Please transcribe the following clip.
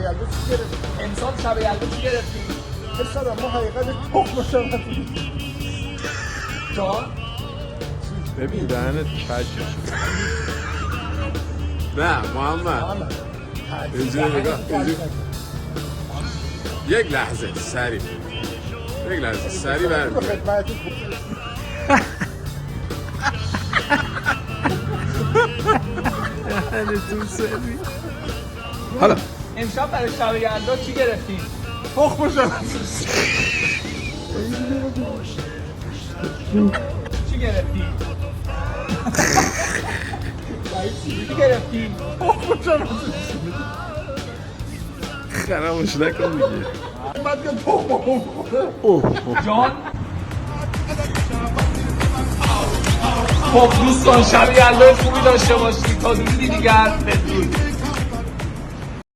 یلدا چی گرفتی؟ امسال شب یلدا چی گرفتیم؟ پسرم ما حقیقت تخم شما جان؟ ببین دهنت پچ شد. نه محمد اینجا نگاه یک لحظه سریع برمیگرد. خدمتتون دهنتون سری. حالا امشب برای شب یلدا چی گرفتیم؟ تخم شما چی گرفتیم؟ چی گرفتیم؟ تخم شما خرابش نکن دیگه. بعد که تخم خوره جان؟ خب دوستان شب یلدا خوبی داشته باشید تا دیدی دیگر بدرود.